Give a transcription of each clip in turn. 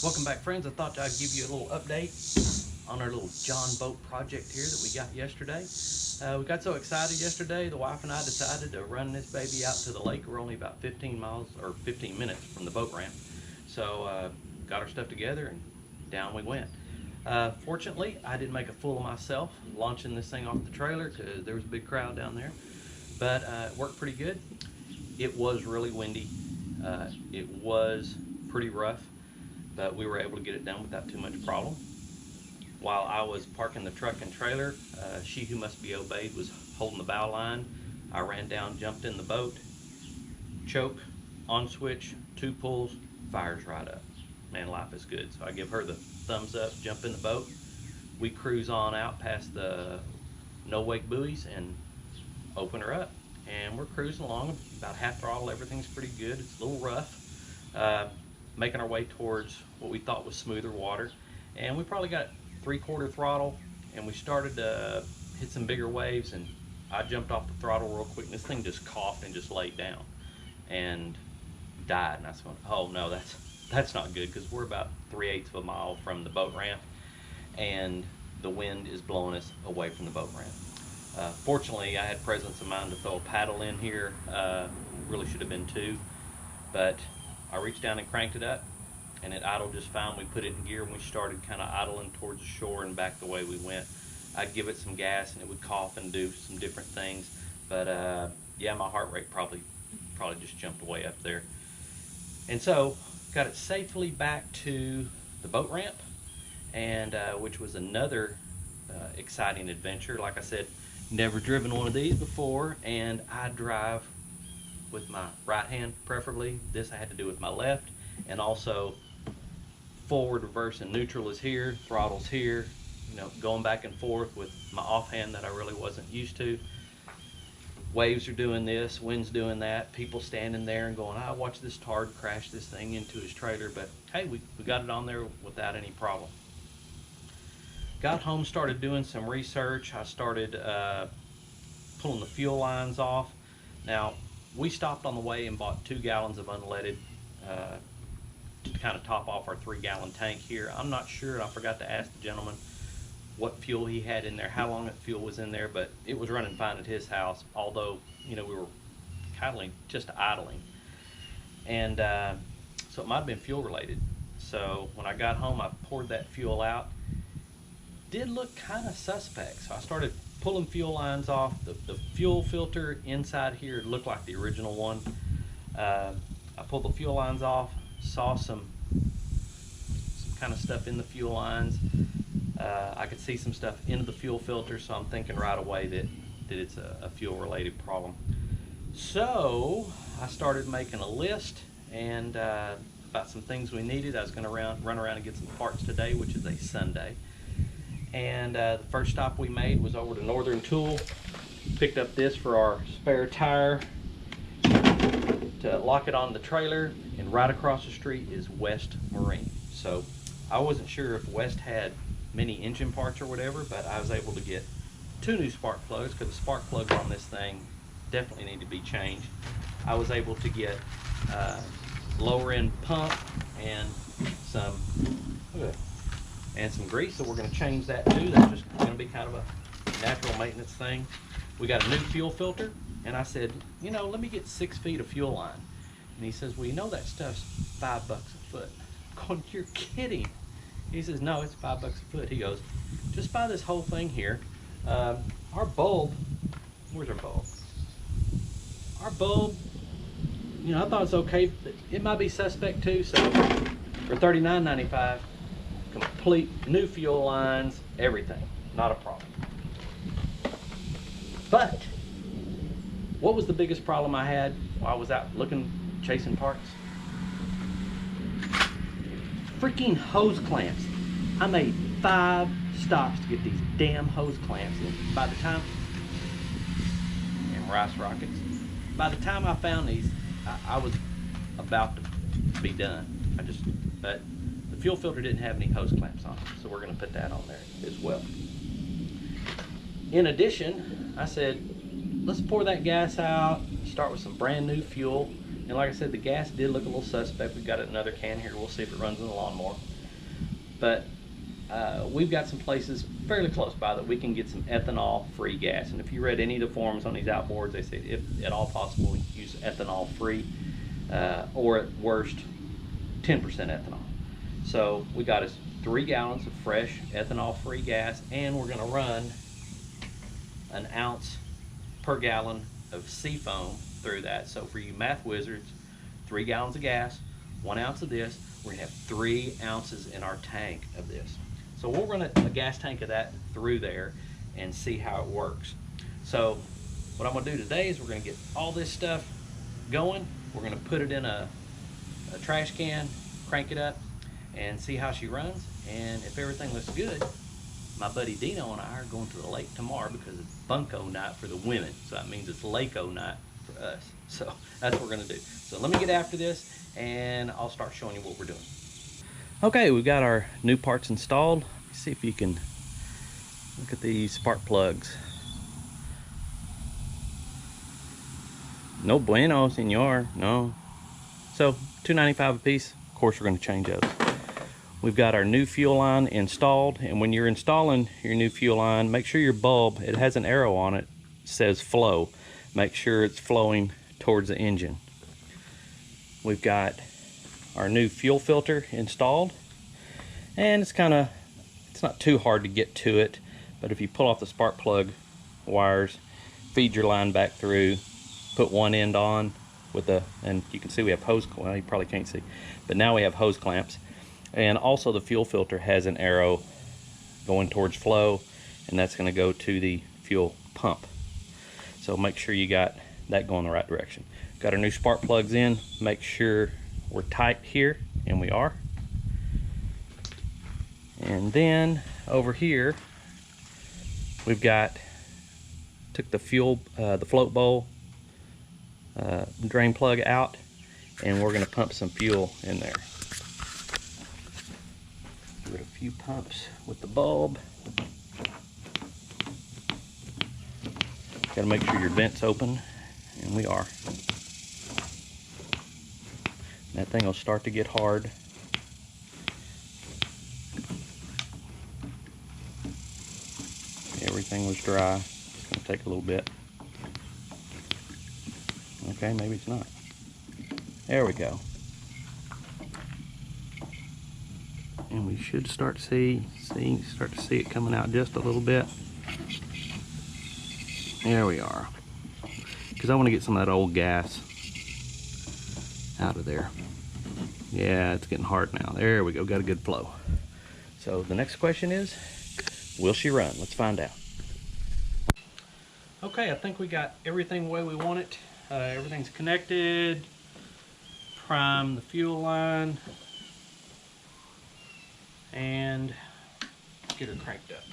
Welcome back, friends. I thought I'd give you a little update on our little John boat project here that we got yesterday. We got so excited yesterday, the wife and I decided to run this baby out to the lake. We're only about 15 miles or 15 minutes from the boat ramp. So got our stuff together and down we went. Fortunately, I didn't make a fool of myself launching this thing off the trailer because there was a big crowd down there. But it worked pretty good. It was really windy. It was pretty rough, but we were able to get it done without too much problem. While I was parking the truck and trailer, she who must be obeyed was holding the bow line. I ran down, jumped in the boat, choke, on switch, 2 pulls, fires right up. Man, life is good. So I give her the thumbs up, jump in the boat. We cruise on out past the no wake buoys and open her up. And we're cruising along about half throttle. Everything's pretty good. It's a little rough. Making our way towards what we thought was smoother water, and we probably got 3/4 throttle, and we started to hit some bigger waves, and I jumped off the throttle real quick, and this thing just coughed and just laid down and died. And I was going, oh no, that's not good, because we're about 3/8 of a mile from the boat ramp, and the wind is blowing us away from the boat ramp. Fortunately, I had presence of mind to throw a paddle in here. Really should have been 2, but I reached down and cranked it up, and it idled just fine. We put it in gear and we started kind of idling towards the shore and back the way we went. I'd give it some gas and it would cough and do some different things, but yeah, my heart rate probably just jumped way up there. And so got it safely back to the boat ramp, and which was another exciting adventure. Like I said, never driven one of these before, and I drive with my right hand preferably. This I had to do with my left, and also forward, reverse, and neutral is here, throttle's here, going back and forth with my offhand that I really wasn't used to. Waves are doing this, wind's doing that, people standing there and going, I watched this tard crash this thing into his trailer, but hey, we got it on there without any problem. Got home, started doing some research. I started pulling the fuel lines off. Now, we stopped on the way and bought 2 gallons of unleaded to kind of top off our 3-gallon tank here. I'm not sure, and I forgot to ask the gentleman what fuel he had in there, how long that fuel was in there, but it was running fine at his house, although, we were just idling. And so it might have been fuel related. So when I got home, I poured that fuel out. Did look kind of suspect, so I started pulling fuel lines off. The fuel filter inside here looked like the original one. I pulled the fuel lines off, saw some kind of stuff in the fuel lines. I could see some stuff into the fuel filter, so I'm thinking right away that it's a fuel related problem. So I started making a list and about some things we needed. I was going to run around and get some parts today, which is a Sunday. And the first stop we made was over to Northern Tool. Picked up this for our spare tire to lock it on the trailer, and right across the street is West Marine. So I wasn't sure if West had many engine parts or whatever, but I was able to get 2 new spark plugs, because the spark plugs on this thing definitely need to be changed. I was able to get lower end pump and some grease, so we're going to change that too. That's just going to be kind of a natural maintenance thing. We got a new fuel filter, and I said, let me get 6 feet of fuel line. And he says, well, that stuff's $5 a foot. I'm going, you're kidding. He says, no, it's $5 a foot. He goes, just buy this whole thing here. Our bulb, where's our bulb? Our bulb, I thought it was okay. It might be suspect too, so for $39.95, complete new fuel lines, everything, not a problem. But what was the biggest problem I had while I was out chasing parts? Freaking hose clamps. I made 5 stops to get these damn hose clamps, and by the time, and rice rockets, by the time I found these, I was about to be done. But the fuel filter didn't have any hose clamps on it, so we're going to put that on there as well. In addition, I said, let's pour that gas out, start with some brand new fuel. And like I said, the gas did look a little suspect. We've got another can here. We'll see if it runs in the lawnmower. but we've got some places fairly close by that we can get some ethanol-free gas. And if you read any of the forums on these outboards, they say if at all possible, use ethanol-free, or at worst, 10% ethanol. So we got us 3 gallons of fresh ethanol-free gas, and we're going to run an ounce per gallon of seafoam through that. So for you math wizards, 3 gallons of gas, 1 ounce of this, we're gonna have 3 ounces in our tank of this. So we'll run a gas tank of that through there and see how it works. So what I'm gonna do today is we're gonna get all this stuff going. We're gonna put it in a trash can, crank it up, and see how she runs. And if everything looks good, my buddy Dino and I are going to the lake tomorrow because it's bunko night for the women. So that means it's lake-o night for us. So that's what we're gonna do. So let me get after this and I'll start showing you what we're doing. Okay, we've got our new parts installed. Let's see if you can look at these spark plugs. No bueno, senor, no. So $2.95 a piece. Of course, we're going to change those. We've got our new fuel line installed, and when you're installing your new fuel line, make sure your bulb, it has an arrow on it, says flow. Make sure it's flowing towards the engine. We've got our new fuel filter installed, and it's not too hard to get to it, but if you pull off the spark plug wires, feed your line back through, put one end on with and you can see we have hose, well, you probably can't see, but now we have hose clamps. And also the fuel filter has an arrow going towards flow, and that's going to go to the fuel pump. So make sure you got that going the right direction. Got our new spark plugs in. Make sure we're tight here, and we are. And then over here we've took the fuel, the float bowl drain plug out, and we're going to pump some fuel in there. Give it a few pumps with the bulb. Got to make sure your vent's open, and we are. That thing will start to get hard. Everything was dry. It's going to take a little bit. Okay, maybe it's not. There we go. And we should start to see it coming out just a little bit. There we are. Because I want to get some of that old gas out of there. Yeah, it's getting hard now. There we go, got a good flow. So the next question is, will she run? Let's find out. Okay, I think we got everything the way we want it. Everything's connected. Prime the fuel line. And get her cranked up.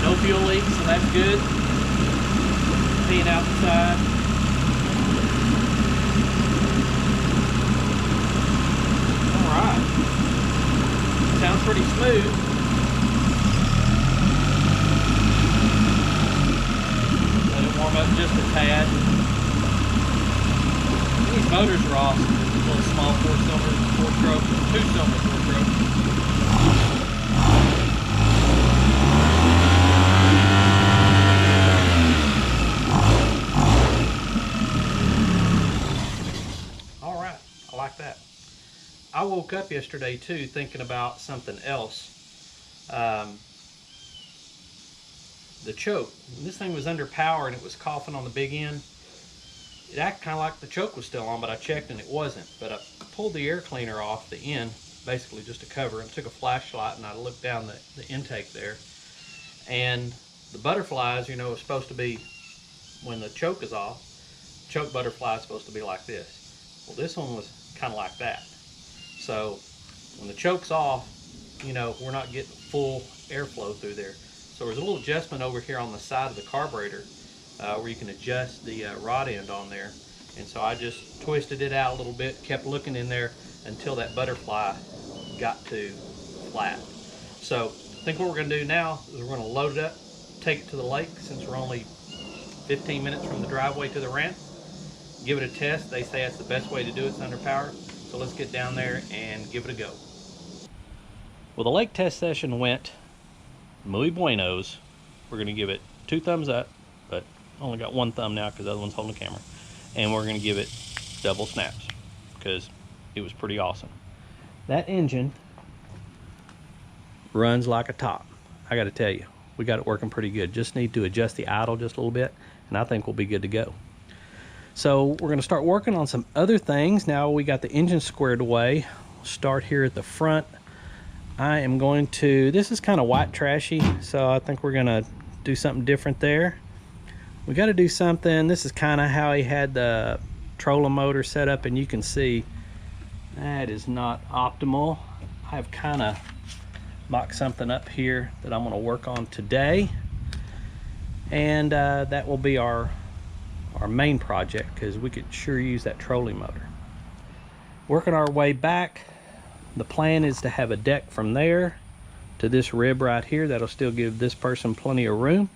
No fuel leaks, so that's good. Peeing out the side. Alright. Sounds pretty smooth. Let it warm up just a tad. These motors are awesome. Little small 4-cylinder, 4-stroke, 2-cylinder 4-stroke. That. I woke up yesterday too thinking about something else. The choke. This thing was under power and it was coughing on the big end. It acted kind of like the choke was still on, but I checked and it wasn't. But I pulled the air cleaner off the end, basically just to cover, and took a flashlight and I looked down the intake there. And the butterflies, you know, are supposed to be, when the choke is off, choke butterfly is supposed to be like this. Well, this one was kind of like that. So when the choke's off, you know, we're not getting full airflow through there. So there's a little adjustment over here on the side of the carburetor where you can adjust the rod end on there. And so I just twisted it out a little bit, kept looking in there until that butterfly got to flat. So I think what we're going to do now is we're going to load it up, take it to the lake since we're only 15 minutes from the driveway to the ramp. Give it a test. They say that's the best way to do it. It's under power. So let's get down there and give it a go. Well, the lake test session went muy buenos. We're going to give it 2 thumbs up, but only got 1 thumb now because the other one's holding the camera. And we're going to give it double snaps because it was pretty awesome. That engine runs like a top. I got to tell you, we got it working pretty good. Just need to adjust the idle just a little bit, and I think we'll be good to go. So we're going to start working on some other things. Now we got the engine squared away. We'll start here at the front. I am going to, this is kind of white trashy, so I think we're going to do something different there. We got to do something. This is kind of how he had the trolling motor set up, and you can see that is not optimal. I've kind of mocked something up here that I'm going to work on today, and that will be our main project because we could sure use that trolling motor. Working our way back, the plan is to have a deck from there to this rib right here. That'll still give this person plenty of room.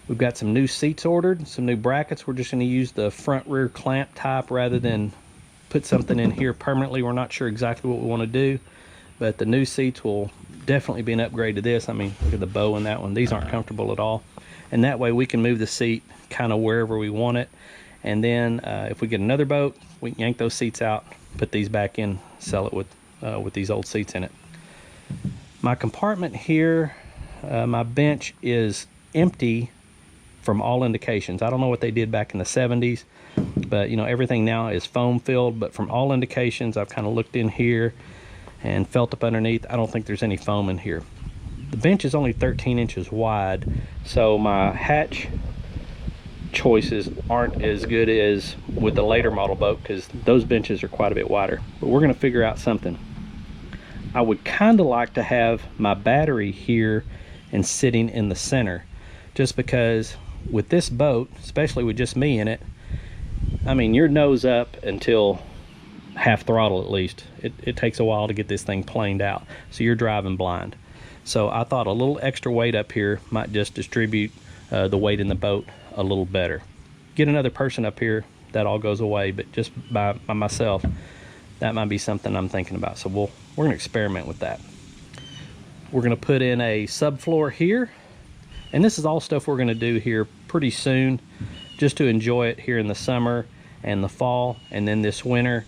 We've got some new seats ordered, some new brackets. We're just going to use the front rear clamp type rather than put something in here permanently. We're not sure exactly what we want to do, but the new seats will definitely be an upgrade to this. I mean, look at the bow in that one. These aren't comfortable at all. And that way we can move the seat kind of wherever we want it. And then if we get another boat, we can yank those seats out, put these back in, sell it with these old seats in it. My compartment here, my bench is empty from all indications. I don't know what they did back in the 70s, but you know, everything now is foam filled, but from all indications, I've kind of looked in here and felt up underneath. I don't think there's any foam in here. The bench is only 13 inches wide, so my hatch choices aren't as good as with the later model boat because those benches are quite a bit wider. But we're going to figure out something. I would kind of like to have my battery here and sitting in the center, just because with this boat, especially with just me in it, I mean, you're nose up until half throttle at least. It takes a while to get this thing planed out, so you're driving blind. So I thought a little extra weight up here might just distribute the weight in the boat a little better. Get another person up here, that all goes away, but just by myself, that might be something I'm thinking about. So we're gonna experiment with that. We're gonna put in a subfloor here, and this is all stuff we're gonna do here pretty soon, just to enjoy it here in the summer and the fall. And then this winter,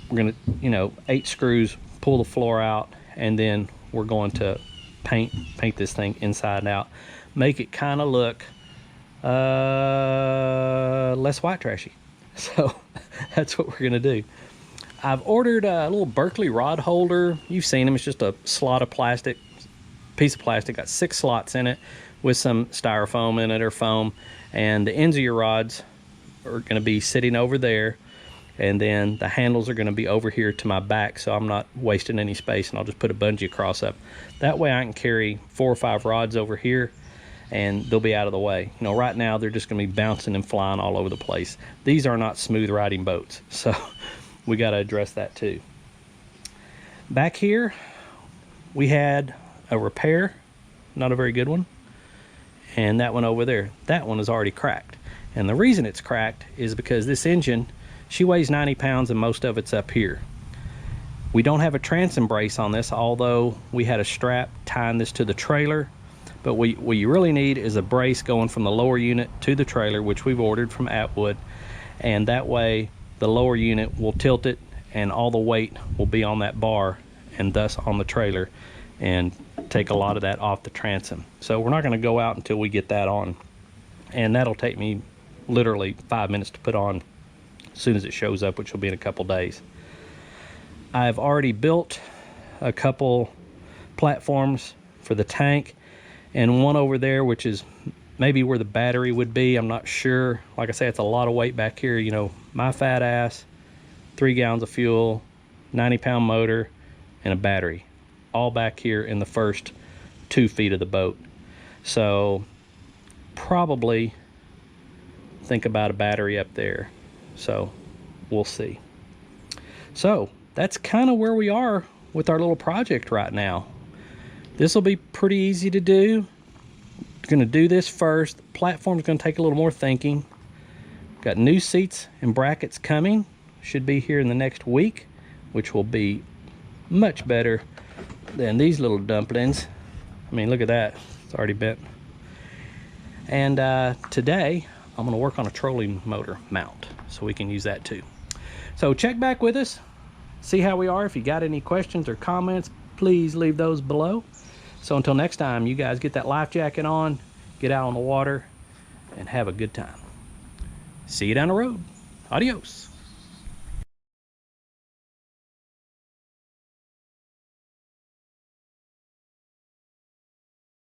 we're gonna, you know, 8 screws, pull the floor out, and then we're going to paint this thing inside and out, make it kind of look less white trashy. So that's what we're gonna do. I've ordered a little Berkeley Rod Holder. You've seen them. It's just a slot of plastic, piece of plastic, got 6 slots in it with some styrofoam in it or foam, and the ends of your rods are going to be sitting over there, and then the handles are going to be over here to my back, so I'm not wasting any space, and I'll just put a bungee across up. That way I can carry 4 or 5 rods over here and they'll be out of the way. You know, right now they're just going to be bouncing and flying all over the place. These are not smooth riding boats, so we got to address that too. Back here we had a repair, not a very good one, and that one over there, that one is already cracked. And the reason it's cracked is because this engine, she weighs 90 pounds and most of it's up here. We don't have a transom brace on this, although we had a strap tying this to the trailer. But what you really need is a brace going from the lower unit to the trailer, which we've ordered from Atwood. And that way the lower unit will tilt it and all the weight will be on that bar and thus on the trailer, and take a lot of that off the transom. So we're not going to go out until we get that on. And that'll take me literally 5 minutes to put on as soon as it shows up, which will be in a couple days. I've already built a couple platforms for the tank, and one over there, which is maybe where the battery would be. I'm not sure. Like I say, it's a lot of weight back here. You know, my fat ass, 3 gallons of fuel, 90-pound motor, and a battery, all back here in the first 2 feet of the boat. So probably think about a battery up there. So we'll see. So that's kind of where we are with our little project right now. This will be pretty easy to do. Going to do this first. The platform's going to take a little more thinking. Got new seats and brackets coming. Should be here in the next week, which will be much better than these little dumplings. I mean, look at that. It's already bent. And today, I'm going to work on a trolling motor mount, so we can use that too. So check back with us. See how we are. If you got any questions or comments, please leave those below. So until next time, you guys get that life jacket on, get out on the water, and have a good time. See you down the road. Adios.